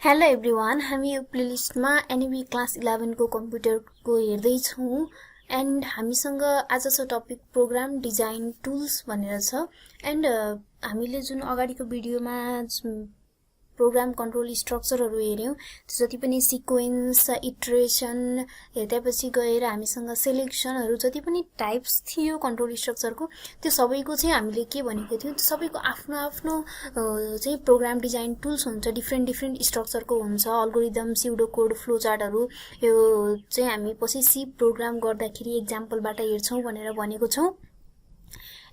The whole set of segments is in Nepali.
हेलो एभ्रिवान, हामी यो प्लेलिस्टमा एनबी क्लास 11 को कम्प्युटरको हेर्दै छौं एन्ड हामीसँग आज छ टपिक प्रोग्राम डिजाइन टुल्स भनेर छ। एन्ड हामीले जुन अगाडिको भिडियोमा प्रोग्राम कन्ट्रोल स्ट्रक्चरहरु हेर्यौं, त्यो जति पनि सिक्वेन्स इटरेसन त्यसपछि गएर हामीसँग सिलेक्सनहरु जति पनि टाइप्स थियो कन्ट्रोल स्ट्रक्चरको, त्यो सबैको चाहिँ हामीले के भनेको थियौं, त्यो सबैको आफ्नो आफ्नो चाहिँ प्रोग्राम डिजाइन टुल्स हुन्छ। डिफ्रेन्ट स्ट्रक्चरको हुन्छ, अल्गोरिदम, स्युडो कोड, फ्लो चार्टहरु। यो चाहिँ हामी पछि सी प्रोग्राम गर्दाखेरि एक्जाम्पलबाट हेर्छौं भनेर भनेको छौं।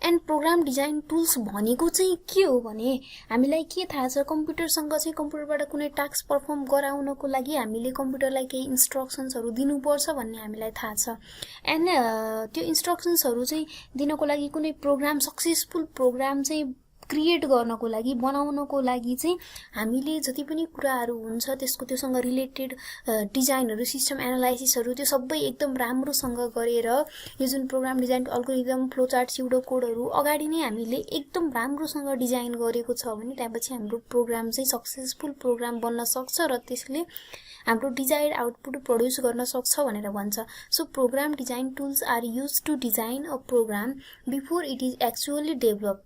एन्ड प्रोग्राम डिजाइन टुल्स भनेको चाहिँ के हो भने हामीलाई के थाहा छ, कम्प्युटरसँग चाहिँ कम्प्युटरबाट कुनै टास्क परफर्म गराउनको लागि हामीले कम्प्युटरलाई केही इन्स्ट्रक्सन्सहरु दिनुपर्छ भन्ने हामीलाई थाहा छ। एन्ड त्यो इन्स्ट्रक्सन्सहरु चाहिँ दिनको लागि कुनै प्रोग्राम सक्सेसफुल प्रोग्राम चाहिँ क्रिएट गर्नको लागि बनाउनको लागि चाहिँ हामीले जति पनि कुराहरु हुन्छ त्यसको त्योसँग रिलेटेड डिजाइनहरु, सिस्टम एनालाइसिसहरु त्यो सबै एकदम राम्रोसँग गरेर यो जुन program design algorithm, flow chart, pseudo कोडहरु अगाडि नै हामीले एकदम राम्रोसँग डिजाइन गरेको छ भने त्यसपछि हाम्रो प्रोग्राम चाहिँ सक्सेसफुल प्रोग्राम बन्न सक्छ र त्यसले हाम्रो डिजायर्ड आउटपुट प्रोड्युस गर्न सक्छ भनेर भन्छ। So program design tools are used to design a program before it is actually develop.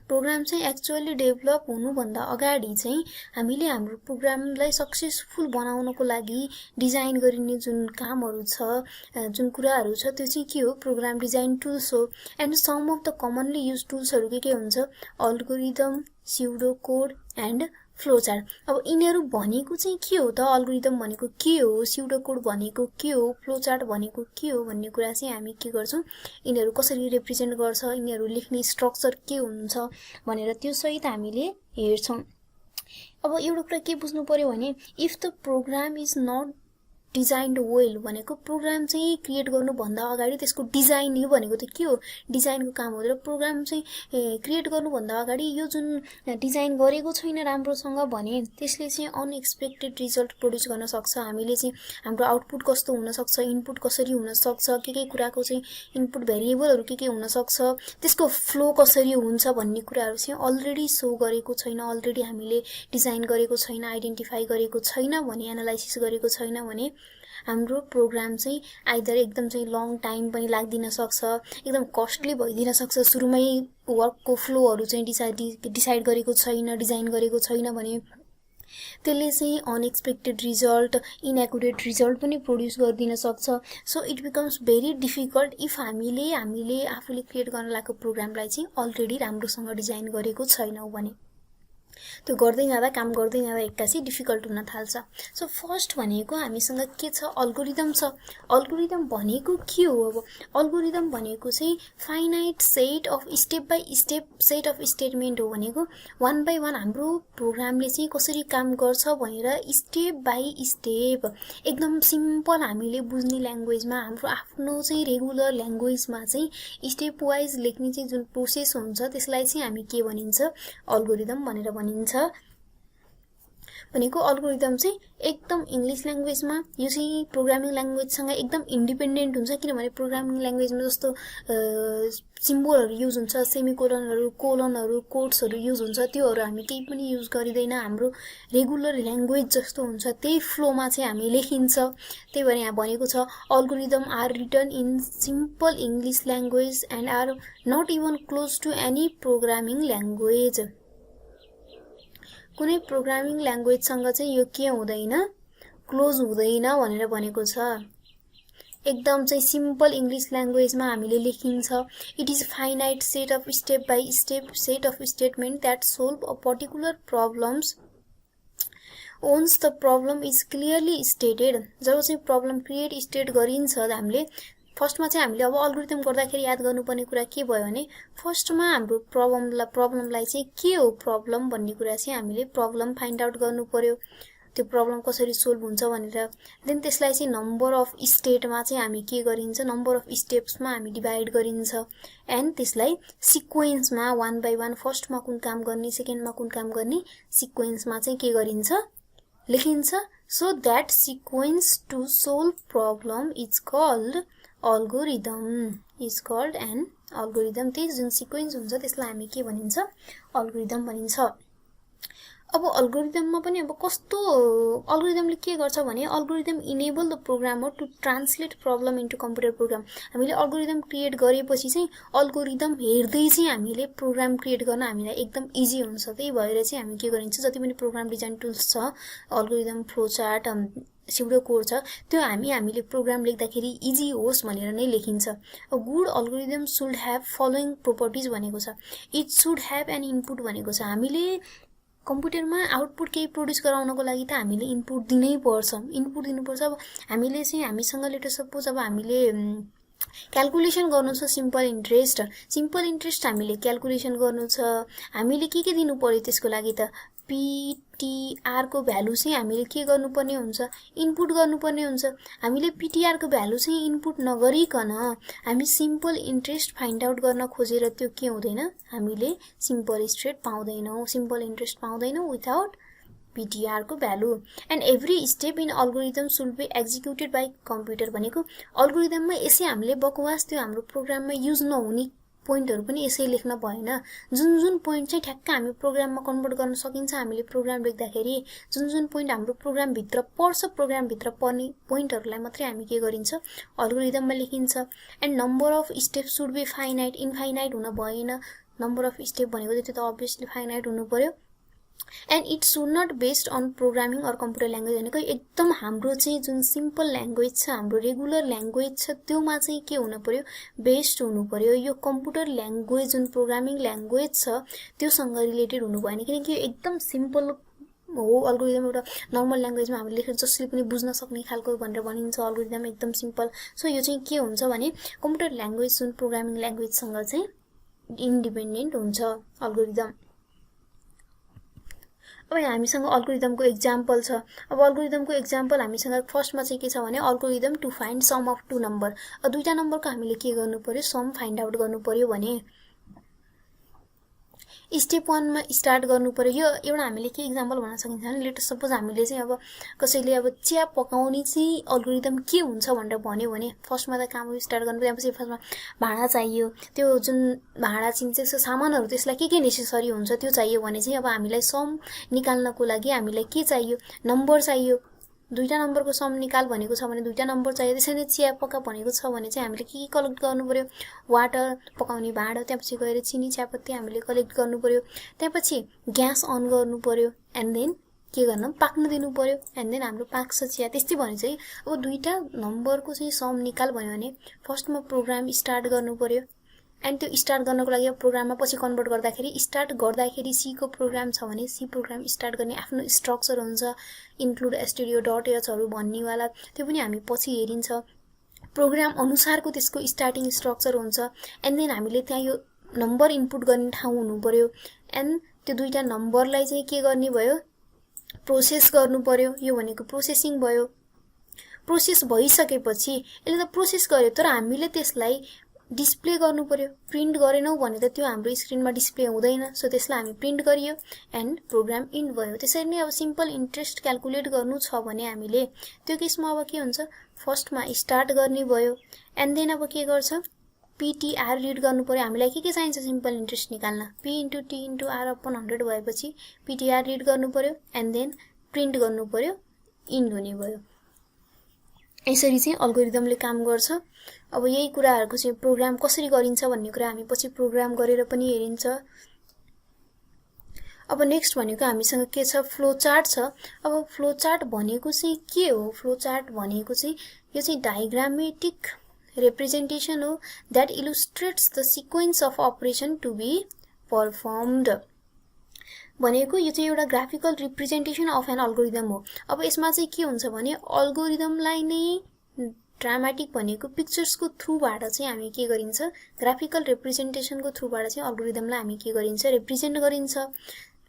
Program चाहिँ एक्चुअली डेभलप हुनुभन्दा अगाडि चाहिँ हामीले हाम्रो प्रोग्रामलाई सक्सेसफुल बनाउनको लागि डिजाइन गरिने जुन कामहरु छ, जुन कुराहरु छ, त्यो चाहिँ के हो, प्रोग्राम डिजाइन टुल्स हो। And some of the commonly used टुल्सहरु के हुन्छ, algorithm, pseudo code and flow chart. अब यिनीहरु भनेको चाहिँ के हो त, अल्गोरिदम भनेको के हो, स्युडो कोड भनेको के हो, फ्लो चार्ट भनेको के हो भन्ने कुरा चाहिँ हामी के गर्छौं, यिनीहरु कसरी रिप्रेजेन्ट गर्छ, यिनीहरु लेख्ने स्ट्रक्चर के हुन्छ भनेर त्यो सहित हामीले हेर्छौं। अब एउटा कुरा के बुझ्नु पर्यो भने if the program is not designed well भनेको प्रोग्राम चाहिँ क्रिएट गर्नु भन्दा अगाडि त्यसको डिजाइन यो भनेको त के हो, डिजाइनको काम हो। र प्रोग्राम चाहिँ क्रिएट गर्नु भन्दा अगाडि यो जुन डिजाइन गरेको छैन राम्रोसँग भने त्यसले चाहिँ अनएक्सपेक्टेड रिजल्ट प्रोड्युस गर्न सक्छ। हामीले चाहिँ हाम्रो आउटपुट कस्तो हुन सक्छ, इनपुट कसरी हुन सक्छ, के कुराको चाहिँ इनपुट भेरिएबलहरु के हुन सक्छ, त्यसको फ्लो कसरी हुन्छ भन्ने कुराहरु चाहिँ अलरेडी सो गरेको छैन, अलरेडी हामीले डिजाइन गरेको छैन, आइडेन्टिफाई गरेको छैन भने, एनालाइसिस गरेको छैन भने हाम्रो प्रोग्राम चाहिँ आइदर एकदम चाहिँ लङ टाइम पनि लाग्दिन सक्छ, एकदम कस्टली भइदिन सक्छ। सुरुमै वर्कको फ्लोहरु चाहिँ डिसाइड गरेको छैन, डिजाइन गरेको छैन भने त्यसले चाहिँ अनएक्सपेक्टेड रिजल्ट, इनएक्युरेट रिजल्ट पनि प्रोड्युस गर्दिन सक्छ। So it becomes very difficult if हामीले आफूले क्रिएट गर्न लागेको प्रोग्रामलाई चाहिँ अलरेडी राम्रोसँग डिजाइन गरेको छैनौ भने त्यो गर्दै जाँदा, काम गर्दै जाँदा एक्कासी डिफिकल्ट हुन थाल्छ। सो फर्स्ट भनेको हामीसँग के छ, अल्गोरिदम छ। अल्गोरिदम भनेको के हो, अब अल्गोरिदम भनेको चाहिँ finite set of step by step set of statement हो। भनेको वान बाइ वान हाम्रो प्रोग्रामले चाहिँ कसरी काम गर्छ भनेर स्टेप बाइ स्टेप एकदम सिम्पल हामीले बुझ्ने ल्याङ्ग्वेजमा, हाम्रो आफ्नो चाहिँ रेगुलर ल्याङ्ग्वेजमा चाहिँ स्टेप वाइज लेख्ने चाहिँ जुन प्रोसेस हुन्छ त्यसलाई चाहिँ हामी के भनिन्छ, अल्गोरिदम भनेर भनिन्छ। भनेको अल्गोरिदम चाहिँ एकदम इंग्लिश ल्याङ्ग्वेजमा यो चाहिँ प्रोग्रामिङ ल्याङ्ग्वेजसँग एकदम इन्डिपेन्डेन्ट हुन्छ। किनभने प्रोग्रामिङ ल्याङ्ग्वेजमा जस्तो सिम्बलहरु युज हुन्छ, सेमिकोलनहरु, कोलनहरु, कोट्सहरु युज हुन्छ, त्योहरु हामी केही पनि युज गरिदैन। हाम्रो रेगुलर ल्याङ्ग्वेज जस्तो हुन्छ त्यही फ्लोमा चाहिँ हामी लेखिन्छ। त्यही भएर यहाँ भनेको छ algorithm are written in simple English language and are not even close to any programming language. कुनै प्रोग्रामिङ ल्याङ्ग्वेजसँग चाहिँ यो के हुँदैन, क्लोज हुँदैन भनेर भनेको छ। एकदम चाहिँ सिम्पल इंग्लिश ल्याङ्ग्वेजमा हामीले लेखिन्छ। It is finite set of step by step set of statement that solve a particular problems once the problem is clearly stated. जब चाहिँ प्रब्लम क्रिएट स्टेट गरिन्छ हामीले फर्स्टमा चाहिँ हामीले अब अल्गोरिदम गर्दाखेरि याद गर्नुपर्ने कुरा के भयो भने फर्स्टमा हाम्रो प्रब्लमलाई चाहिँ के हो प्रब्लम भन्ने कुरा चाहिँ हामीले प्रब्लम फाइन्ड आउट गर्नु पर्यो, त्यो प्रब्लम कसरी सोल्भ हुन्छ भनेर। देन त्यसलाई चाहिँ नम्बर अफ स्टेटमा चाहिँ हामी के गरिन्छ, नम्बर अफ स्टेप्समा हामी डिभाइड गरिन्छ। एन्ड त्यसलाई सिक्वेन्समा वान बाइ वान फर्स्टमा कुन काम गर्ने, सेकेन्डमा कुन काम गर्ने, सिक्वेन्समा चाहिँ के गरिन्छ, लेखिन्छ। So that sequence to solve problem is called algorithm is called an algorithm। त्यही जुन सिक्वेन्स हुन्छ त्यसलाई हामी के भनिन्छ, अल्गोरिदम भनिन्छ। अब अल्गोरिदममा पनि अब कस्तो अल्गोरिदमले के गर्छ भने algorithm enable the programmer to translate problem into computer program. हामीले अल्गोरिदम क्रिएट गरेपछि चाहिँ अल्गोरिदम हेर्दै चाहिँ हामीले प्रोग्राम क्रिएट गर्न हामीलाई एकदम इजी हुन्छ। त्यही भएर चाहिँ हामी के गरिन्छ, जति पनि प्रोग्राम डिजाइन टुल्स छ, algorithm, flow chart, pseudo code छ, त्यो हामीले प्रोग्राम लेख्दाखेरि इजी होस् भनेर नै लेखिन्छ। A good algorithm should have following properties भनेको छ। It should have an input भनेको छ। हामीले कम्प्युटरमा आउटपुट केही प्रोड्युस गराउनको लागि त हामीले इनपुट दिनै पर्छ, इनपुट दिनुपर्छ। अब हामीले चाहिँ हामीसँग लेटर सपोज अब हामीले क्याल्कुलेसन गर्नु छ सिम्पल इन्ट्रेस्ट हामीले क्याल्कुलेसन गर्नु छ, हामीले के दिनु पर्यो त्यसको लागि त PTR को भ्यालु चाहिँ हामीले के गर्नुपर्ने हुन्छ, इनपुट गर्नुपर्ने हुन्छ। हामीले PTR को भ्यालु चाहिँ इनपुट नगरिकन हामी सिम्पल इन्ट्रेस्ट फाइन्ड आउट गर्न खोजेर त्यो के हुँदैन, हामीले सिम्पल इन्ट्रेस्ट पाउँदैनौँ विदाउट PTR को value. And every step in algorithm should be executed by computer भनेको अल्गोरिदममा यसै हामीले बकवास त्यो हाम्रो प्रोग्राममा युज नहुने पोइन्टहरु पनि यसै लेख्न भएन। जुन पोइन्ट चाहिँ ठ्याक्क हामी प्रोग्राममा कन्भर्ट गर्न सकिन्छ, हामीले प्रोग्राम लेख्दाखेरि जुन पोइन्ट हाम्रो प्रोग्राम भित्र पर्छ, प्रोग्राम भित्र पर्ने पोइन्टहरुलाई मात्रै हामी के गरिन्छ, अल्गोरिदममा लेखिन्छ। And number of steps should be finite, infinite हुन भएन। नम्बर अफ स्टेप भनेको त्यो त अब्भियसली फाइनाइट हुनु पर्यो। And it should not based on programming or computer language भनेको एकदम हाम्रो चाहिँ जुन सिम्पल ल्याङ्ग्वेज छ, हाम्रो रेगुलर ल्याङ्ग्वेज छ, त्योमा चाहिँ के हुनु पर्यो, बेस्ड हुनु पर्यो। यो कम्प्युटर ल्याङ्ग्वेज जुन प्रोग्रामिङ ल्याङ्ग्वेज छ त्योसँग रिलेटेड हुनु भएन, किनकि यो एकदम सिम्पल हो। अल्गोरिदम एउटा नर्मल ल्याङ्ग्वेजमा हामीले लेखेर जसले पनि बुझ्न सक्ने खालको भनेर भनिन्छ, अल्गोरिदम एकदम सिम्पल। सो यो चाहिँ के हुन्छ भने कम्प्युटर ल्याङ्ग्वेज जुन प्रोग्रामिङ ल्याङ्ग्वेजसँग चाहिँ इन्डिपेन्डेन्ट हुन्छ अल्गोरिदम। अब हामीसँग अल्गोरिदमको एक्जाम्पल छ। अब अल्गोरिदमको एक्जाम्पल हामीसँग फर्स्टमा चाहिँ के छ भने algorithm to find sum of two number. दुईटा नम्बरको हामीले के गर्नु पर्यो, सम फाइन्ड आउट गर्नु पर्यो भने स्टेप 1 मा स्टार्ट गर्नु पर्यो। यो एउटा हामीले के एक्जाम्पल भन्न सकिन्छ भने लेट सपोज हामीले चाहिँ अब कसैले अब चिया पकाउने चाहिँ अल्गोरिदम के हुन्छ भनेर भन्यो भने फर्स्टमा त काम स्टार्ट गर्नु पर्यो। त्यसपछि फर्स्टमा भाडा चाहियो, त्यो जुन भाडा चाहिन्छ सामानहरु त्यसलाई के नेसेसरी हुन्छ त्यो चाहियो भने चाहिँ अब हामीलाई सम निकाल्नको लागि हामीलाई के चाहियो, नम्बर चाहियो। दुईटा नम्बरको सम निकाल भनेको छ भने दुईटा नम्बर चाहियो। त्यसैले चिया पका भनेको छ भने चाहिँ हामीले के कलेक्ट गर्नु पर्यो, वाटर पकाउने भाँडा, त्यसपछि गएर चिनी चियापत्ती हामीले कलेक्ट गर्नु पर्यो। त्यसपछि ग्यास अन गर्नु पर्यो एन्ड देन के गर्न, पाक्न दिनु पर्यो एन्ड देन हाम्रो पाक्छ चिया। त्यस्तै भने चाहिँ अब दुईटा नम्बरको चाहिँ सम निकाल भन्यो भने फर्स्टमा प्रोग्राम स्टार्ट गर्नु पर्यो। एन्ड त्यो स्टार्ट गर्नको लागि प्रोग्राममा पछि कन्भर्ट गर्दाखेरि स्टार्ट गर्दाखेरि सी को प्रोग्राम छ भने सी प्रोग्राम स्टार्ट गर्ने आफ्नो स्ट्रक्चर हुन्छ, इन्क्लुड stdio.h हरु भन्नेवाला, त्यो पनि हामी पछि हेरिन्छ। प्रोग्राम अनुसारको त्यसको स्टार्टिङ स्ट्रक्चर हुन्छ। एन्ड देन हामीले त्यहाँ यो नम्बर इनपुट गर्ने ठाउँ हुनु पर्यो। एन्ड त्यो दुईटा नम्बरलाई चाहिँ के गर्ने भयो, प्रोसेस गर्नु पर्यो। यो भनेको प्रोसेसिङ भयो। प्रोसेस भइसकेपछि यसले त प्रोसेस गर्यो, तर हामीले त्यसलाई डिस्प्ले गर्नु पर्यो। प्रिन्ट गरेनौ भने त त्यो हाम्रो स्क्रिनमा डिस्प्ले हुँदैन। सो त्यसलाई हामी प्रिन्ट गरियो एन्ड प्रोग्राम इन्ड भयो। त्यसरी नै अब सिम्पल इन्ट्रेस्ट क्याल्कुलेट गर्नु छ भने हामीले त्यो केसमा अब के हुन्छ, फर्स्टमा स्टार्ट गर्ने भयो एन्ड देन अब के गर्छ, PTR रिड गर्नु पर्यो। हामीलाई के चाहिन्छ सिम्पल इन्ट्रेस्ट निकाल्न, P * T * R upon 100 भएपछि PTR रिड गर्नु पर्यो एन्ड देन प्रिन्ट गर्नु पर्यो, इन्ड हुने भयो। यसरी चाहिँ अल्गोरिदमले काम गर्छ। अब यही कुराहरुको चाहिँ प्रोग्राम कसरी गरिन्छ भन्ने कुरा हामी पछि प्रोग्राम गरेर पनि हेरिन्छ। अब नेक्स्ट भनेको हामीसँग के छ, फ्लो चार्ट छ। अब फ्लो चार्ट भनेको चाहिँ के हो, फ्लो चार्ट भनेको चाहिँ यो चाहिँ डायग्रामेटिक रिप्रेजेन्टेसन हो that illustrates the sequence of operation to be performed भनेको यो चाहिँ एउटा graphical representation of an algorithm हो। अब यसमा चाहिँ के हुन्छ भने अल्गोरिदमलाई नै ड्रामेटिक भनेको पिक्चर्सको थ्रुबाट चाहिँ हामी के गरिन्छ, ग्राफिकल रिप्रेजेन्टेसनको थ्रुबाट चाहिँ अल्गोरिदमलाई हामी के गरिन्छ, रिप्रेजेन्ट गरिन्छ।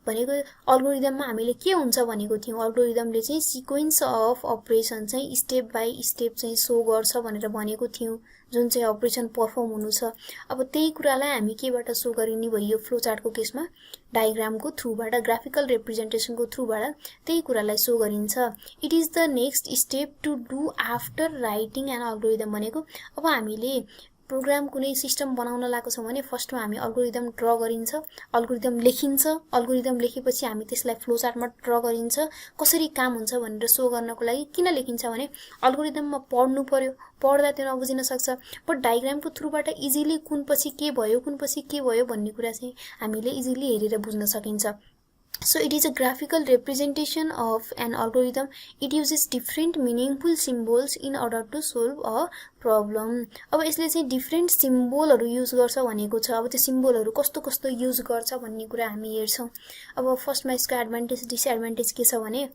भनेको अल्गोरिदममा हामीले के हुन्छ भनेको थियौं, अल्गोरिदमले चाहिँ सिक्वेन्स अफ अपरेसन चाहिँ स्टेप बाइ स्टेप चाहिँ शो गर्छ भनेर भनेको थियौं, जुन चाहिँ अपरेसन परफर्म हुनु छ। अब त्यही कुरालाई हामी केबाट शो गरिने भयो, फ्लो चार्टको केसमा डायग्रामको थ्रुबाट, ग्राफिकल रिप्रेजेन्टेसनको थ्रुबाट त्यही कुरालाई शो गरिन्छ। It is the next step to do after writing an algorithm भनेको अब हामीले प्रोग्राम कुनै सिस्टम बनाउन लागेको छौं भने फर्स्टमा हामी अल्गोरिदम ड्रा गरिन्छ, अल्गोरिदम लेखिन्छ, अल्गोरिदम लेखेपछि हामी त्यसलाई फ्लो चार्टमा ड्रा गरिन्छ, कसरी काम हुन्छ भनेर सो गर्नको लागि। किन लेखिन्छ भने अल्गोरिदममा पढ्नु पर्यो, पढ्दा त्यो नबुझिन सक्छ, बट डायग्रामको थ्रुबाट इजिली कुन पछि के भयो भन्ने कुरा चाहिँ हामीले इजिली हेरेर बुझ्न सकिन्छ। So it is a graphical representation of an algorithm. It uses different meaningful symbols in order to solve a problem. अब यसले चाहिँ डिफरेन्ट सिम्बलहरु युज गर्छ भनेको छ। अब त्यो सिम्बलहरु कस्तो कस्तो युज गर्छ भन्ने कुरा हामी हेर्छौं। अब फर्स्टमा यसको एडभान्टेज डिसएडभान्टेज के छ भने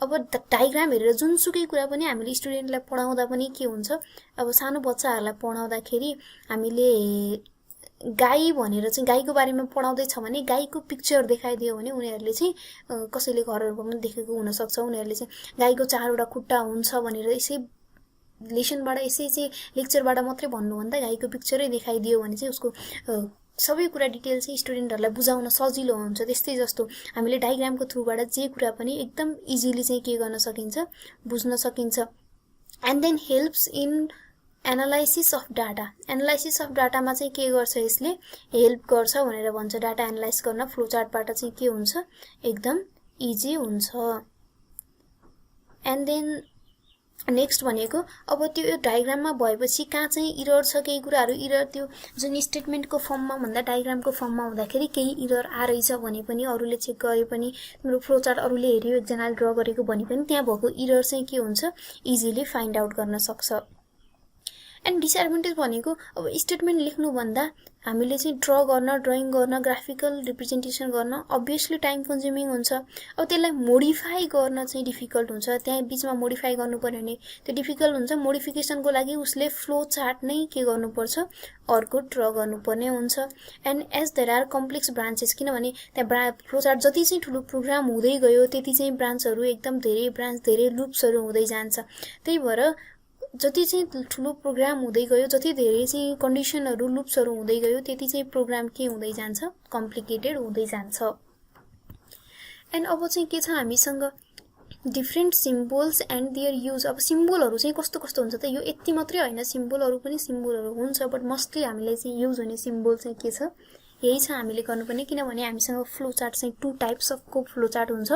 अब डायग्राम हेरेर जुनसुकै कुरा पनि हामीले स्टुडेन्टलाई पढाउँदा पनि के हुन्छ, अब सानो बच्चाहरुलाई पढाउँदाखेरि हामीले गाई भनेर चाहिँ गाईको बारेमा पढाउँदै छ भने गाईको पिक्चर देखाइदियो भने उनीहरुले चाहिँ कसैले घरहरुमा पनि देखेको हुन सक्छ, उनीहरुले चाहिँ गाईको 4 वटा खुट्टा हुन्छ भनेर यसै लेसनबाट यसै चाहिँ लेक्चरबाट मात्रै भन्नुभन्दा गाईको पिक्चरै देखाइदियो भने चाहिँ उसको सबै कुरा डिटेल चाहिँ स्टुडेन्टहरुलाई बुझाउन सजिलो हुन्छ। त्यस्तै जस्तो हामीले डायग्रामको थ्रुबाट जे कुरा पनि एकदम इजिली चाहिँ के गर्न सकिन्छ, बुझ्न सकिन्छ। And then helps in analysis of data. Analysis of डाटामा चाहिँ के गर्छ, यसले हेल्प गर्छ भनेर भन्छ। डाटा एनालाइज गर्न फ्लो चार्टबाट चाहिँ के हुन्छ, एकदम इजी हुन्छ। एन्ड देन नेक्स्ट भनेको अब त्यो डायग्राममा भएपछि कहाँ चाहिँ इरर छ, केही कुराहरु इरर त्यो जुन स्टेटमेन्टको फर्ममा भन्दा डायग्रामको फर्ममा हुँदाखेरि केही इरर आरहेछ भने पनि अरूले चेक गरे पनि तिम्रो फ्लो चार्ट अरूले हेर्यो, एकजनाले ड्रा गरेको भने पनि त्यहाँ भएको इरर चाहिँ के हुन्छ, इजिली फाइन्ड आउट गर्न सक्छ। एन्ड डिसएडभान्टेज भनेको अब स्टेटमेन्ट लेख्नु भन्दा हामीले चाहिँ ड्राइङ गर्न ग्राफिकल रिप्रेजेन्टेसन गर्न अभियसली टाइम कन्ज्युमिङ हुन्छ। अब त्यसलाई मोडिफाई गर्न चाहिँ डिफिकल्ट हुन्छ, त्यहाँ बीचमा मोडिफाई गर्नु पर्यो भने त्यो डिफिकल्ट हुन्छ। मोडिफिकेसनको लागि उसले फ्लो चार्ट नै के गर्नुपर्छ, अर्को ड्रा गर्नुपर्ने हुन्छ। And as there are complex branches, किनभने त्यहाँ फ्लो चार्ट जति चाहिँ ठुलो प्रोग्राम हुँदै गयो त्यति चाहिँ ब्रान्चहरु एकदम धेरै ब्रान्च धेरै लुप्सहरु हुँदै जान्छ। त्यही भएर जति चाहिँ ठुलो प्रोग्राम हुँदै गयो, जति धेरै चाहिँ कन्डिसनहरु लुप्सहरु हुँदै गयो त्यति चाहिँ प्रोग्राम के हुँदै जान्छ, कम्प्लिकेटेड हुँदै जान्छ। एन्ड अब चाहिँ के छ हामीसँग different symbols and their use. अब सिम्बलहरु चाहिँ कस्तो कस्तो हुन्छ त, यो यति मात्रै हैन, सिम्बलहरु पनि सिम्बलहरु हुन्छ, बट मोस्टली हामीले चाहिँ युज हुने सिम्बल चाहिँ के छ, यही छ हामीले गर्नुपर्ने। किनभने हामीसँग फ्लो चार्ट चाहिँ 2 टाइप्स अफ को फ्लो चार्ट हुन्छ।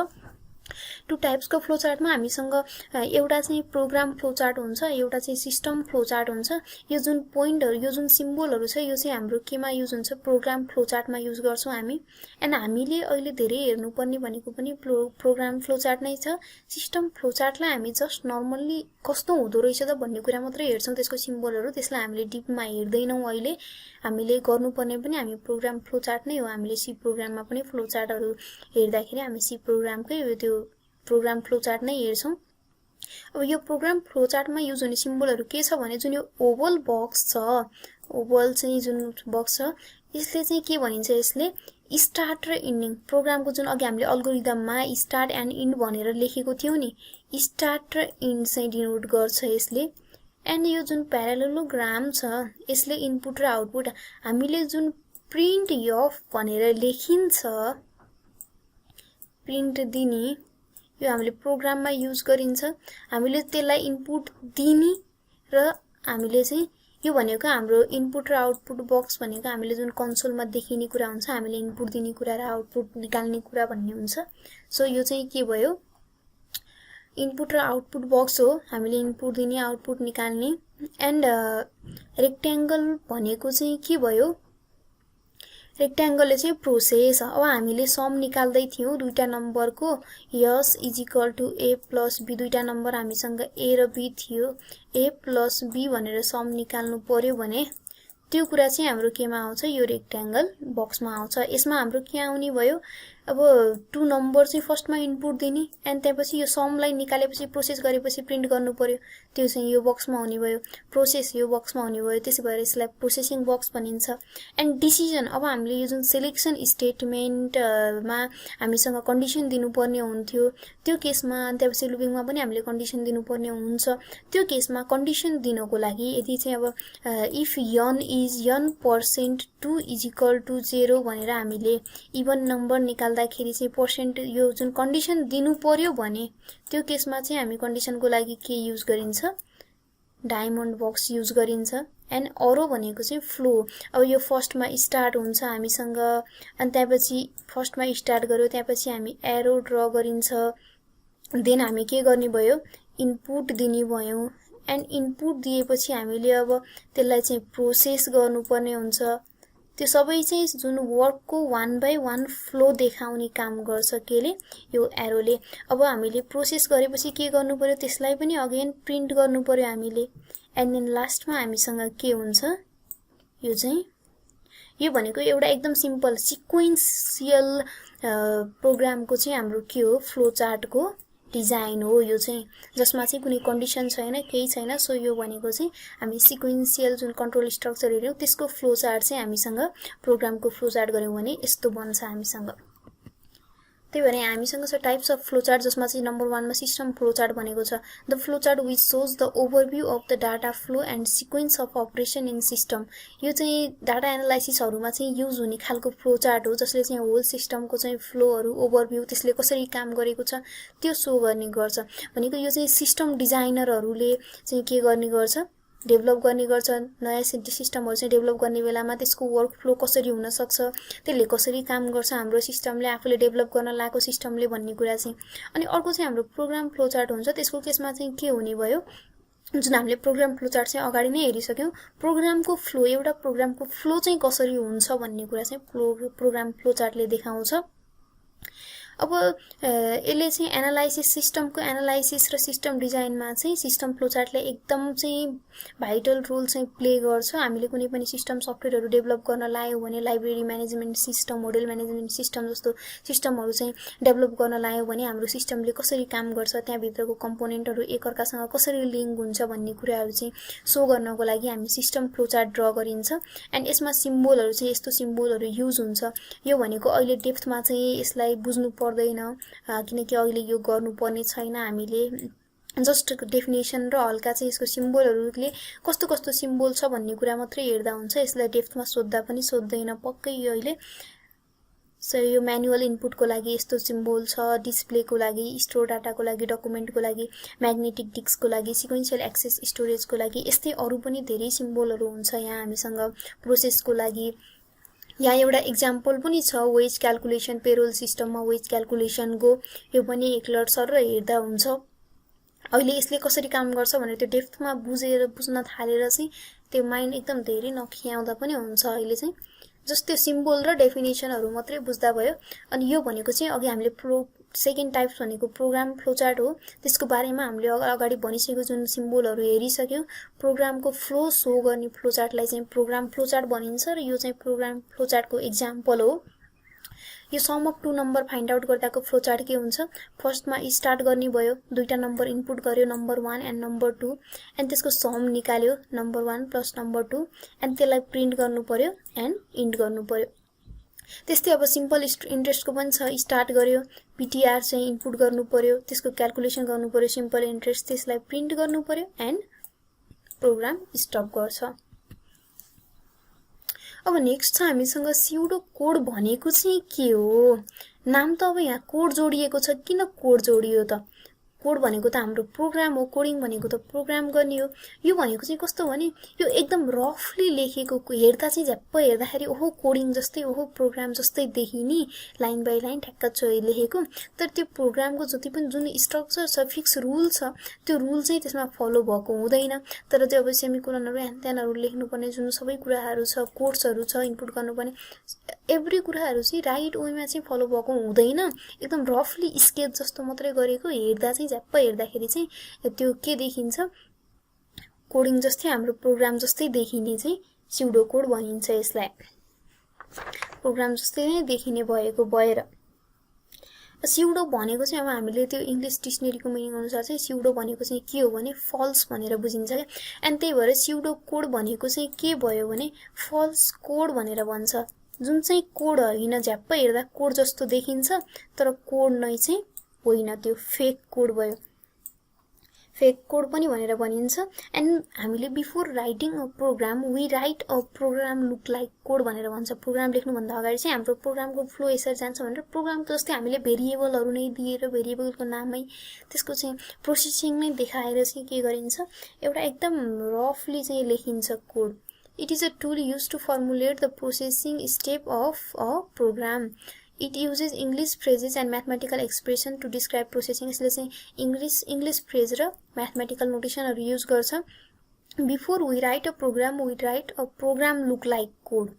2 टाइप्सको फ्लो चार्टमा हामीसँग एउटा चाहिँ प्रोग्राम फ्लो चार्ट हुन्छ, एउटा चाहिँ सिस्टम फ्लो चार्ट हुन्छ। यो जुन पोइन्टहरु, यो जुन सिम्बलहरु छ, यो चाहिँ हाम्रो केमा युज हुन्छ, प्रोग्राम फ्लो चार्टमा युज गर्छौं हामी। एन्ड हामीले अहिले धेरै हेर्नुपर्ने भनेको पनि प्रोग्राम फ्लो चार्ट नै छ। सिस्टम फ्लो चार्टलाई हामी जस्ट नर्मल्ली कस्तो हुँदो रहेछ त भन्ने कुरा मात्रै हेर्छौं, त्यसको सिम्बलहरु, त्यसलाई हामीले डिपमा हेर्दैनौं। अहिले हामीले गर्नुपर्ने पनि हामी प्रोग्राम फ्लो चार्ट नै हो। हामीले सी प्रोग्राममा पनि फ्लो चार्टहरु हेर्दाखेरि हामी सी प्रोग्रामकै त्यो प्रोग्राम फ्लो चार्ट नै हेर्छौं। अब यो प्रोग्राम फ्लो चार्टमा युज हुने सिम्बलहरु के छ भने जुन यो ओभल बक्स छ, ओभल चाहिँ जुन बक्स छ, यसले चाहिँ के भनिन्छ, यसले स्टार्ट र एन्डिङ प्रोग्रामको जुन अघि हामीले अल्गोरिदममा स्टार्ट एन्ड एन्ड भनेर लेखेको थियौ नि, स्टार्ट र एन्ड चाहिँ डिनोट गर्छ यसले। एन्ड यो जुन प्यारालेलोग्राम छ, यसले इनपुट र आउटपुट हामीले जुन प्रिन्ट एफ भनेर लेखिन्छ, प्रिन्ट दिने, यो हामीले प्रोग्राममा युज गरिन्छ। हामीले त्यसलाई इनपुट दिने र हामीले चाहिँ यो भनेको हाम्रो इनपुट र आउटपुट बक्स भनेको हामीले जुन कन्सोलमा देखिने कुरा हुन्छ, हामीले इनपुट दिने कुरा र आउटपुट निकाल्ने कुरा भन्ने हुन्छ। सो यो चाहिँ के भयो, इनपुट र आउटपुट बक्स हो, हामीले इनपुट दिने आउटपुट निकाल्ने। एन्ड रेक्ट्याङ्गल भनेको चाहिँ के भयो, रेक्ट्याङ्गलले चाहिँ प्रोसेस। अब हामीले सम निकाल्दै थियौ दुईटा नम्बरको, यस is equal to a plus b, दुईटा नम्बर हामीसँग a र b थियो, a प्लस b भनेर सम निकाल्नु पर्यो भने त्यो कुरा चाहिँ हाम्रो केमा आउँछ, यो रेक्ट्याङ्गल बक्समा आउँछ। यसमा हाम्रो के आउने भयो, अब 2 नम्बर चाहिँ फर्स्टमा इनपुट दिने एन्ड त्यसपछि यो समलाई निकालेपछि प्रोसेस गरेपछि प्रिन्ट गर्नु पर्यो, त्यो चाहिँ यो बक्समा हुने भयो। प्रोसेस यो बक्समा हुने भयो, त्यसै भएर यसलाई प्रोसेसिङ बक्स भनिन्छ। एन्ड डिसिजन, अब हामीले यो जुन सिलेक्सन स्टेटमेन्टमा हामीसँग कन्डिसन दिनुपर्ने हुन्थ्यो, त्यो केसमा त्यसपछि लुपिङमा पनि हामीले कन्डिसन दिनुपर्ने हुन्छ। त्यो केसमा कन्डिसन दिनको लागि यदि चाहिँ अब if n is n% 2 is equal to 0 भनेर हामीले इभन नम्बर निकाल्दाखेरि चाहिँ पर्सेन्ट यो जुन कन्डिसन दिनु पर्यो भने त्यो केसमा चाहिँ हामी कन्डिसनको लागि के युज गरिन्छ, डायमन्ड बक्स युज गरिन्छ एन्ड अरो भनेको चाहिँ फ्लो अब यो फर्स्टमा स्टार्ट हुन्छ हामीसँग अनि त्यसपछि फर्स्टमा स्टार्ट गर्यो त्यसपछि हामी एरो ड्र गरिन्छ देन हामी के गर्ने भयो इनपुट दिने भयो एन्ड इनपुट दिएपछि हामीले अब त्यसलाई चाहिँ प्रोसेस गर्नुपर्ने हुन्छ त्यो सबै चाहिँ जुन वर्कको 1 बाइ 1 फ्लो देखाउने काम गर्छ केले यो एरोले अब हामीले प्रोसेस गरेपछि के गर्नु पर्यो त्यसलाई पनि अगेन प्रिन्ट गर्नु पर्यो हामीले एन्ड देन लास्टमा हामीसँग के हुन्छ यो चाहिँ यो भनेको एउटा एकदम सिम्पल सिक्वेन्शियल प्रोग्रामको चाहिँ हाम्रो के हो फ्लो चार्टको डिजाइन हो यो चाहिँ जसमा चाहिँ कुनै कन्डिसन छैन केही छैन सो यो भनेको चाहिँ हामी सिक्वेन्शियल जुन कन्ट्रोल स्ट्रक्चर हेर्यौं त्यसको फ्लो चार्ट चाहिँ हामीसँग प्रोग्रामको फ्लो चार्ट गर्यौं भने यस्तो बन्छ हामीसँग त्यही भएर हामीसँग छ टाइप्स अफ फ्लो चार्ट जसमा चाहिँ नम्बर 1 मा सिस्टम फ्लो चार्ट भनेको छ the flow chart which shows the overview of the data flow and sequence of operation in system यो चाहिँ डाटा एनालाइसिसहरुमा चाहिँ युज हुने खालको फ्लो चार्ट हो जसले चाहिँ होल सिस्टमको चाहिँ फ्लोहरु ओभरभ्यू त्यसले कसरी काम गरेको छ त्यो शो गर्ने गर्छ भनेको यो चाहिँ सिस्टम डिजाइनरहरुले चाहिँ के गर्ने गर्छ डेभलप गर्ने गर्छ नयाँ सिस्टमहरु चाहिँ डेभलप गर्ने बेलामा त्यसको वर्क फ्लो कसरी हुन सक्छ त्यसले कसरी काम गर्छ हाम्रो सिस्टमले आफूले डेभलप गर्न लागेको सिस्टमले भन्ने कुरा चाहिँ अनि अर्को चाहिँ हाम्रो प्रोग्राम फ्लो चार्ट हुन्छ त्यसको केसमा चाहिँ के हुने भयो जुन हामीले प्रोग्राम फ्लो चार्ट चाहिँ अगाडि नै हेरिसक्यौं प्रोग्रामको फ्लो एउटा प्रोग्रामको फ्लो चाहिँ कसरी हुन्छ भन्ने कुरा चाहिँ प्रोग्राम फ्लो चार्टले देखाउँछ अब यसले चाहिँ एनालाइसिस सिस्टमको एनालाइसिस र सिस्टम डिजाइनमा चाहिँ सिस्टम फ्लो चार्टले एकदम चाहिँ भाइटल रोल चाहिँ प्ले गर्छ हामीले कुनै पनि सिस्टम सफ्टवेयरहरु डेभलप गर्न लाग्यौं भने library management system model management system जस्तो सिस्टमहरु चाहिँ डेभलप गर्न लाग्यौं भने हाम्रो सिस्टमले कसरी काम गर्छ त्यहाँ भित्रको कम्पोनेन्टहरु एकअर्कासँग कसरी लिंक हुन्छ भन्ने कुराहरु चाहिँ शो गर्नको लागि हामी सिस्टम फ्लो चार्ट ड्र गरिन्छ एन्ड यसमा सिम्बोलहरु चाहिँ यस्तो सिम्बोलहरु युज हुन्छ यो भनेको अहिले डेप्थमा चाहिँ यसलाई बुझ्नु पर्दैन किनकि अहिले यो गर्नुपर्ने छैन हामीले जस्ट डेफिनेसन र हल्का चाहिँ यसको सिम्बोलहरुले कस्तो कस्तो सिम्बोल छ भन्ने कुरा मात्रै हेर्दा हुन्छ यसलाई डेप्थमा सोध्दा पनि सोध्दैन पक्कै यो अहिले सो यो म्यानुअल इनपुटको लागि यस्तो सिम्बोल छ डिस्प्लेको लागि स्टोर डाटाको लागि डकुमेन्टको लागि म्याग्नेटिक डिस्कको लागि सिक्वेन्शियल एक्सेस स्टोरेजको लागि यस्तै अरु पनि धेरै सिम्बोलहरु हुन्छ यहाँ हामीसँग प्रोसेसको लागि यहाँ एउटा एक्जाम्पल पनि छ वेज क्याल्कुलेसन पेरोल सिस्टममा वेज क्याल्कुलेसनको यो पनि एक लर्सर र हेर्दा हुन्छ अहिले यसले कसरी काम गर्छ भनेर त्यो डेप्थमा बुझ्न थालेर चाहिँ त्यो माइन्ड एकदम धेरै नखियाउँदा पनि हुन्छ अहिले चाहिँ जस्ट त्यो सिम्बोल र डेफिनेसनहरु मात्रै बुझ्दा भयो अनि यो भनेको चाहिँ अघि हामीले सेकेन्ड टाइप्स भनेको प्रोग्राम फ्लो चार्ट हो त्यसको बारेमा हामीले अगाडि भनिसकेको जुन सिम्बोलहरु हेरिसक्यौं प्रोग्रामको फ्लो शो गर्ने फ्लो चार्टलाई चाहिँ प्रोग्राम फ्लो चार्ट भनिन्छ र यो चाहिँ प्रोग्राम फ्लो चार्टको एक्जाम्पल हो यो sum of 2 number find out गर्दाको फ्लो चार्ट के हुन्छ फर्स्टमा स्टार्ट गर्ने भयो दुईटा नम्बर इनपुट गर्यो नम्बर 1 एन्ड नम्बर 2 एन्ड त्यसको सम निकाल्यो नम्बर 1 प्लस नम्बर 2 एन्ड त्यसलाई प्रिन्ट गर्नु पर्यो एन्ड इन्ट गर्नु पर्यो त्यस्तै अब सिम्पल इन्ट्रेस्टको पनि छ स्टार्ट गर्यो पीटीआर चाहिँ इनपुट गर्नु पर्यो त्यसको क्याल्कुलेसन गर्नु पर्यो सिम्पल इन्ट्रेस्ट त्यसलाई प्रिन्ट गर्नु पर्यो एन्ड प्रोग्राम स्टप गर्छ अब नेक्स्ट छ हामीसँग स्युडो कोड भनेको चाहिँ के हो नाम त अब यहाँ कोड जोडिएको छ किन कोड जोडियो त कोड भनेको त हाम्रो प्रोग्राम हो कोडिङ भनेको त प्रोग्राम गर्ने हो यो भनेको चाहिँ कस्तो भने यो एकदम रफली लेखेको हेर्दा चाहिँ झ्याप्प हेर्दाखेरि ओहो कोडिङ जस्तै ओहो प्रोग्राम जस्तै देखिने लाइन बाइ लाइन ठ्याक्क छ लेखेको तर त्यो प्रोग्रामको जति पनि जुन स्ट्रक्चर छ फिक्स रुल छ त्यो रुल चाहिँ त्यसमा फलो भएको हुँदैन तर त्यो अब सेमिकोलनहरु ह्यानत्यानहरु लेख्नुपर्ने जुन सबै कुराहरु छ कोड्सहरु छ इनपुट गर्नुपर्ने एभ्री कुराहरु चाहिँ राइट वेमा चाहिँ फलो भएको हुँदैन एकदम रफली स्केच जस्तो मात्रै गरेको हेर्दा चाहिँ झ्याप्प हेर्दाखेरि चाहिँ त्यो के देखिन्छ कोडिङ जस्तै हाम्रो प्रोग्राम जस्तै देखिने चाहिँ स्युडो कोड भनिन्छ यसलाई प्रोग्राम जस्तै नै देखिने भएको भएर स्युडो भनेको चाहिँ अब हामीले त्यो इंग्लिश डिक्सनरीको मिनिङ अनुसार चाहिँ स्युडो भनेको चाहिँ के हो भने फल्स भनेर बुझिन्छ के एन्ड त्यही भएर स्युडो कोड भनेको चाहिँ के भयो भने फल्स कोड भनेर भन्छ जुन चाहिँ कोड हैन झ्याप्प हेर्दा कोड जस्तो देखिन्छ तर कोड नै चाहिँ होइन त्यो फेक कोड भयो फेक कोड पनि भनेर भनिन्छ। एन्ड हामीले before writing a program we write a program look like code भनेर भन्छ। प्रोग्राम लेख्नुभन्दा अगाडि चाहिँ हाम्रो प्रोग्रामको फ्लो यसरी जान्छ भनेर प्रोग्रामको जस्तै हामीले भेरिएबलहरू नै दिएर भेरिएबलको नाममै त्यसको चाहिँ प्रोसेसिङ नै देखाएर चाहिँ के गरिन्छ एउटा एकदम रफली चाहिँ लेखिन्छ code. It is a tool used to formulate the processing step of a program. It uses English phrases and mathematical expression to describe processing. यसले चाहिँ English phrase र mathematical notation हरु use गर्छ। Before we write a program, we write a program look like code.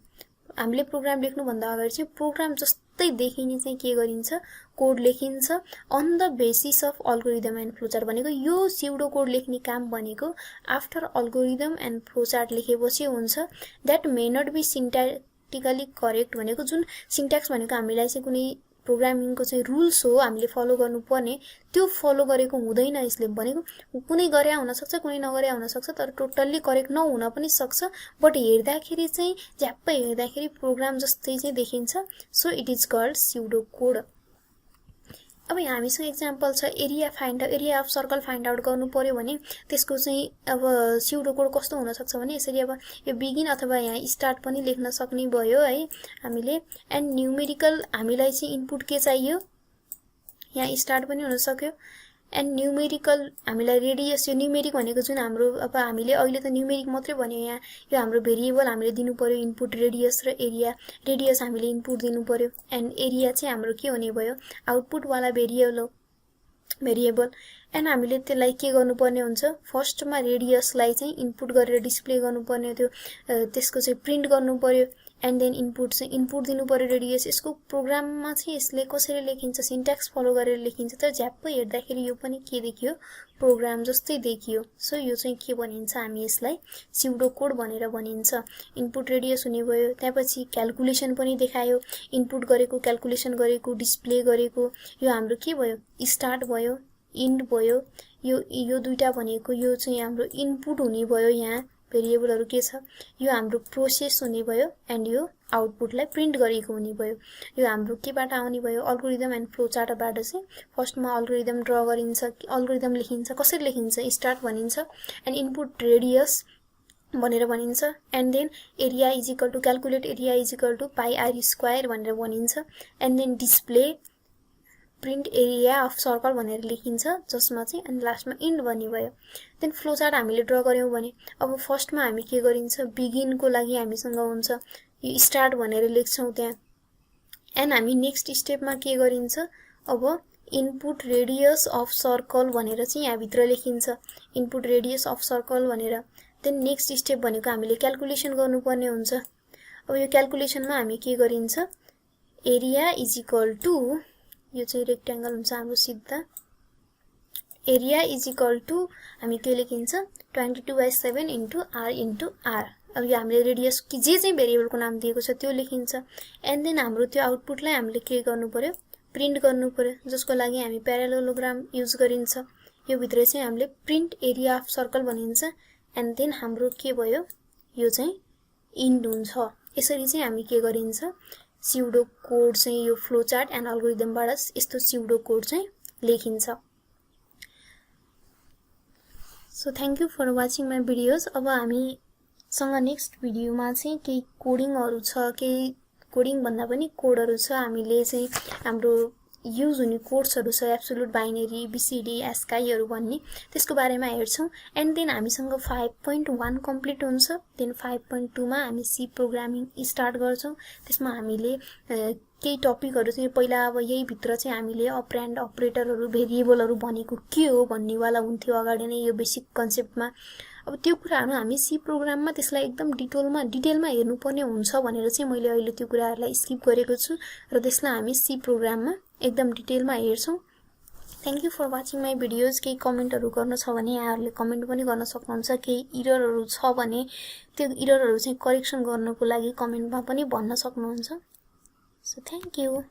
हामीले प्रोग्राम लेख्नु भन्दा अगाडि चाहिँ प्रोग्राम जस्तै देखिने चाहिँ के गरिन्छ कोड लेखिन्छ on the basis of algorithm and flowchart. भनेको यो स्युडो कोड लेख्ने काम भनेको आफ्टर अल्गोरिदम एन्ड फ्लोचार्ट लेखेपछि हुन्छ। That may not be syntactically correct भनेको जुन सिन्ट्याक्स भनेको हामीलाई चाहिँ कुनै प्रोग्रामिङको चाहिँ रुल्स हो हामीले फलो गर्नुपर्ने त्यो फलो गरेको हुँदैन। यसले भनेको कुनै गरे हुन सक्छ कुनै नगरे हुन सक्छ तर टोटल्ली करेक्ट नहुन पनि सक्छ। बट हेर्दाखेरि चाहिँ झ्याप्पै हेर्दाखेरि प्रोग्राम जस्तै चाहिँ देखिन्छ। So it is called pseudo code. अब हामीसँग एक्जाम्पल छ area of circle find out गर्नु पर्यो भने त्यसको चाहिँ अब स्युडो कोड कस्तो हुन सक्छ भने यसरी अब यो बिगिन अथवा यहाँ स्टार्ट पनि लेख्न सक्ने भयो है हामीले। एन्ड न्यूमेरिकल हामीलाई चाहिँ इनपुट के चाहियो यहाँ स्टार्ट पनि हुन सक्यो। एन्ड न्यूमेरिकल हामीलाई रेडियस यो न्यूमेरिक भनेको जुन हाम्रो अब हामीले अहिले त न्यूमेरिक मात्रै भन्यो यहाँ यो हाम्रो भेरिएबल हामीले दिनु पर्यो इनपुट रेडियस र एरिया। रेडियस हामीले इनपुट दिनु पर्यो एन्ड एरिया चाहिँ हाम्रो के हुने भयो आउटपुट वाला भेरिएबल। एन्ड हामीले त्यसलाई के गर्नुपर्ने हुन्छ फर्स्टमा रेडियसलाई चाहिँ इनपुट गरेर डिस्प्ले गर्नुपर्ने त्यो त्यसको चाहिँ प्रिन्ट गर्नु पर्यो। एन्ड देन इनपुट दिनु पर्यो रेडियस। यसको प्रोग्राममा चाहिँ यसले कसरी लेखिन्छ सिन्ट्याक्स फलो गरेर लेखिन्छ तर झ्याप्पै हेर्दाखेरि यो पनि के देखियो प्रोग्राम जस्तै देखियो। सो यो चाहिँ के भनिन्छ हामी यसलाई स्युडो कोड भनेर भनिन्छ। इनपुट रेडियस हुने भयो त्यसपछि क्याल्कुलेसन पनि देखायो इनपुट गरेको क्याल्कुलेसन गरेको डिस्प्ले गरेको यो हाम्रो के भयो स्टार्ट भयो इन्ड भयो। यो दुईटा भनेको यो चाहिँ हाम्रो इनपुट हुने भयो यहाँ भेरिएबलहरु के छ यो हाम्रो प्रोसेस हुने भयो एन्ड यो आउटपुटलाई प्रिन्ट गरेको हुने भयो। यो हाम्रो केबाट आउने भयो अल्गोरिदम एन्ड फ्लोचार्टबाट चाहिँ फर्स्टमा अल्गोरिदम ड्रा गरिन्छ अल्गोरिदम लेखिन्छ कसरी लेखिन्छ स्टार्ट भनिन्छ एन्ड इनपुट रेडियस भनेर भनिन्छ। And then area is equal to calculate area is equal to pi r square भनेर भनिन्छ। And then display print area of circle भनेर लेखिन्छ जसमा चाहिँ अनि लास्टमा इन्ड भन्ने भयो। देन फ्लोचार्ट हामीले ड्रा गर्यौं भने अब फर्स्टमा हामी के गरिन्छ बिगिनको लागि हामीसँग हुन्छ यो स्टार्ट भनेर लेख्छौं त्यहाँ। एन्ड हामी नेक्स्ट स्टेपमा के गरिन्छ अब इनपुट रेडियस अफ सर्कल भनेर चाहिँ यहाँ भित्र लेखिन्छ इनपुट रेडियस अफ सर्कल भनेर। देन नेक्स्ट स्टेप भनेको हामीले क्याल्कुलेसन गर्नुपर्ने हुन्छ। अब यो क्याल्कुलेसनमा हामी के गरिन्छ एरिया इज इक्वल टु यो चाहिँ रेक्ट्याङ्गल हुन्छ हाम्रो सिधा एरिया इज इक्वल टु हामी के लेखिन्छ 22/7 इन्टु r। अब यो हामीले रेडियस कि जे चाहिँ भेरिएबलको नाम दिएको छ त्यो लेखिन्छ। एन्ड देन हाम्रो त्यो आउटपुटलाई हामीले के गर्नु पर्यो प्रिन्ट गर्नु पर्यो जसको लागि हामी प्यारालेलोग्राम युज गरिन्छ। यो भित्र चाहिँ हामीले प्रिन्ट एरिया अफ सर्कल भनिन्छ। एन्ड देन हाम्रो के भयो यो चाहिँ इन्ड हुन्छ। यसरी चाहिँ हामी के गरिन्छ स्युडो कोड चाहिँ यो फ्लोचार्ट एन्ड अल्गोरिदमबाट यस्तो स्युडो कोड चाहिँ लेखिन्छ। So thank you for watching my videos. अब हामीसँग नेक्स्ट भिडियोमा चाहिँ केही कोडिङहरु छ केही कोडिङ भन्दा पनि कोडहरु छ हामीले चाहिँ हाम्रो युज हुने कोड्सहरु छ एब्सोल्युट बाइनरी बीसीडी एस्काईहरु भन्ने त्यसको बारेमा हेर्छौं। एन्ड देन हामीसँग 5.1 कम्प्लिट हुन्छ। देन 5.2 मा हामी सी प्रोग्रामिङ स्टार्ट गर्छौं। त्यसमा हामीले केही टपिकहरु चाहिँ पहिला अब यही भित्र चाहिँ हामीले अपरेन्ड अपरेटरहरु भेरिएबलहरु भनेको के हो भन्नेवाला हुन्थ्यो अगाडि नै यो बेसिक कन्सेप्टमा। अब त्यो कुराहरु हामी सी प्रोग्राममा त्यसलाई एकदम डिटेलमा हेर्नुपर्ने हुन्छ भनेर चाहिँ मैले अहिले त्यो कुराहरुलाई स्किप गरेको छु र त्यसलाई हामी सी प्रोग्राममा एकदम डिटेलमा हेर्छौं। Thank you for watching my videos. केही कमेन्टहरु गर्न छ भने यहाँहरुले कमेन्ट पनि गर्न सक्नुहुन्छ। केही इररहरु छ भने त्यो इररहरु चाहिँ करेक्सन गर्नको लागि कमेन्टमा पनि भन्न सक्नुहुन्छ। So thank you.